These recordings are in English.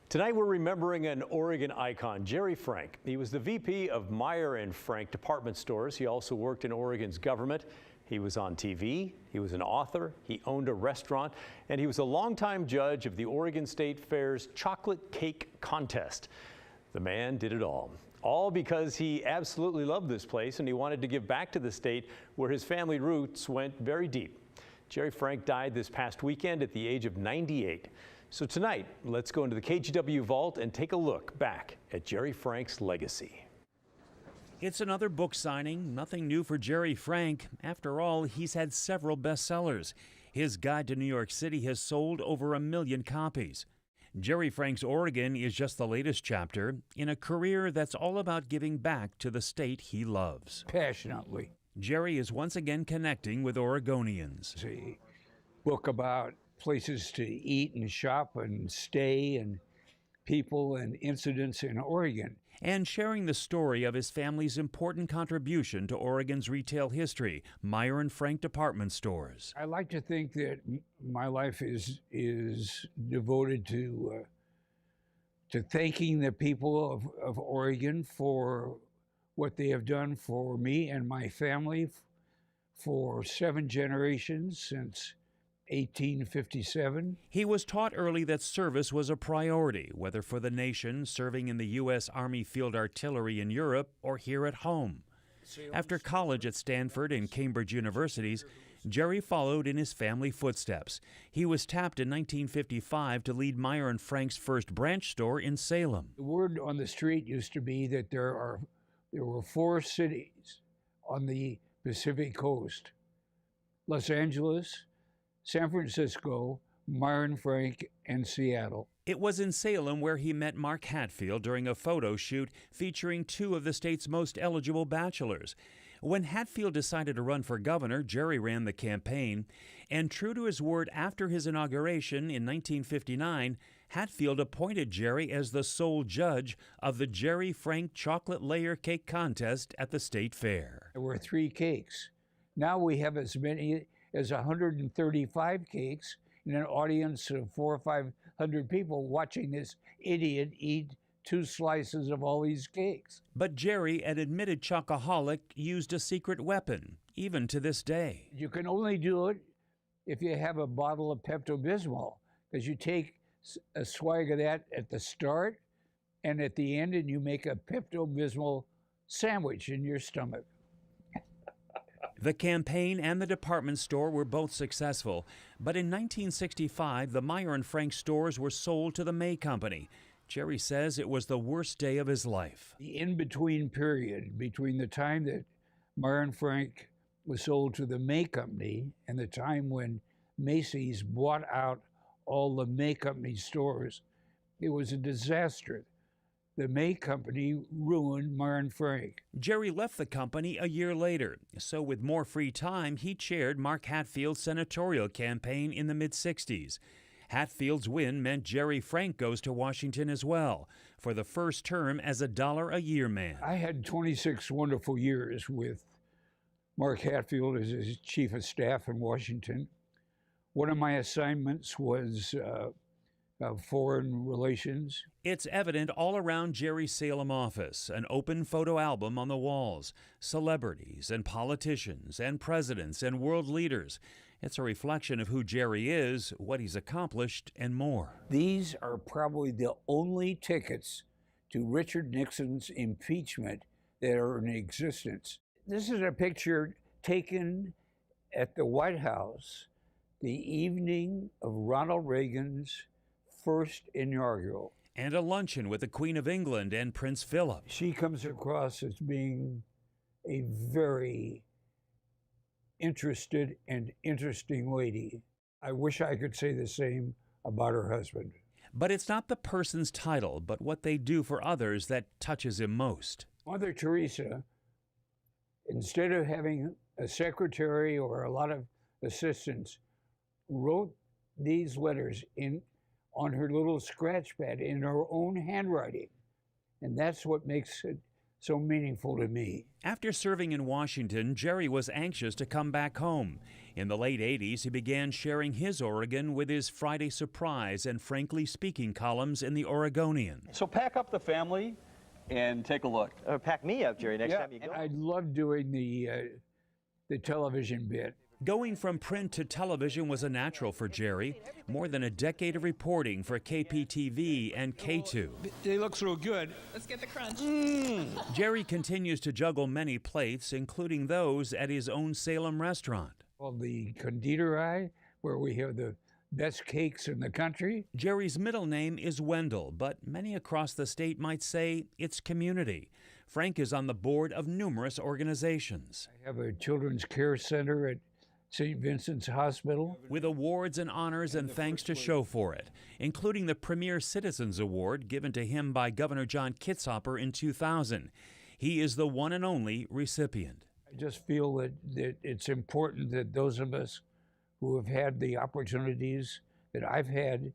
Tonight we're remembering an Oregon icon, Gerry Frank. He was the VP of Meyer and Frank department stores. He also worked in Oregon's government. He was on TV, he was an author, he owned a restaurant, and he was a longtime judge of the Oregon State Fair's chocolate cake contest. The man did it all because he absolutely loved this place and he wanted to give back to the state where his family roots went very deep. Gerry Frank died this past weekend at the age of 98. So tonight, let's go into the KGW vault and take a look back at Gerry Frank's legacy. It's another book signing, nothing new for Gerry Frank. After all, he's had several bestsellers. His Guide to New York City has sold over 1 million copies. Gerry Frank's Oregon is just the latest chapter in a career that's all about giving back to the state he loves. Passionately. Gerry is once again connecting with Oregonians. It's a book about places to eat and shop and stay and people and incidents in Oregon. And sharing the story of his family's important contribution to Oregon's retail history, Meyer and Frank department stores. I like to think that my life is devoted to thanking the people of Oregon for what they have done for me and my family for 7 generations since 1857. He was taught early that service was a priority, whether for the nation, serving in the U.S. Army Field Artillery in Europe, or here at home. After college at Stanford and Cambridge universities, Gerry followed in his family footsteps. He was tapped in 1955 to lead Meyer and Frank's first branch store in Salem. The word on the street used to be that there were 4 cities on the Pacific coast: Los Angeles, San Francisco, Meyer and Frank, and Seattle. It was in Salem where he met Mark Hatfield during a photo shoot featuring 2 of the state's most eligible bachelors. When Hatfield decided to run for governor, Gerry ran the campaign, and true to his word after his inauguration in 1959, Hatfield appointed Gerry as the sole judge of the Gerry Frank Chocolate Layer Cake Contest at the State Fair. There were 3 cakes. Now we have as many as 135 cakes in an audience of 400 or 500 people watching this idiot eat 2 slices of all these cakes. But Gerry, an admitted chocoholic, used a secret weapon, even to this day. You can only do it if you have a bottle of Pepto-Bismol, because you take a swag of that at the start and at the end, and you make a Pepto-Bismol sandwich in your stomach. The campaign and the department store were both successful, but in 1965, the Meyer and Frank stores were sold to the May Company. Gerry says it was the worst day of his life. The in-between period between the time that Meyer and Frank was sold to the May Company and the time when Macy's bought out all the May Company stores, it was a disaster. The May Company ruined Meyer and Frank. Gerry left the company a year later, so with more free time, he chaired Mark Hatfield's senatorial campaign in the mid-60s. Hatfield's win meant Gerry Frank goes to Washington as well, for the first term as a $1-a-year man. I had 26 wonderful years with Mark Hatfield as his chief of staff in Washington. One of my assignments was foreign relations. It's evident all around Gerry's Salem office, an open photo album on the walls, celebrities and politicians and presidents and world leaders. It's a reflection of who Gerry is, what he's accomplished, and more. These are probably the only tickets to Richard Nixon's impeachment that are in existence. This is a picture taken at the White House the evening of Ronald Reagan's first inaugural. And a luncheon with the Queen of England and Prince Philip. She comes across as being a very interested and interesting lady. I wish I could say the same about her husband. But it's not the person's title, but what they do for others that touches him most. Mother Teresa, instead of having a secretary or a lot of assistants, wrote these letters on her little scratch pad in her own handwriting. And that's what makes it so meaningful to me. After serving in Washington, Gerry was anxious to come back home. In the late 80s, he began sharing his Oregon with his Friday Surprise and Frankly Speaking columns in the Oregonian. So pack up the family and take a look. Pack me up, Gerry, next time you go. I love doing the television bit. Going from print to television was a natural for Gerry. More than a decade of reporting for KPTV and K2. They look so good. Let's get the crunch. Gerry continues to juggle many plates, including those at his own Salem restaurant. Well, the Konditorei, where we have the best cakes in the country. Gerry's middle name is Wendell, but many across the state might say it's community. Frank is on the board of numerous organizations. I have a children's care center at St. Vincent's Hospital. With awards and honors and thanks to show for it, including the Premier Citizens Award given to him by Governor John Kitzhaber in 2000. He is the one and only recipient. I just feel that it's important that those of us who have had the opportunities that I've had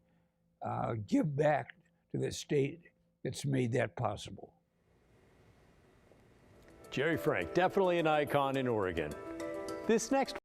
give back to the state that's made that possible. Gerry Frank, definitely an icon in Oregon. This next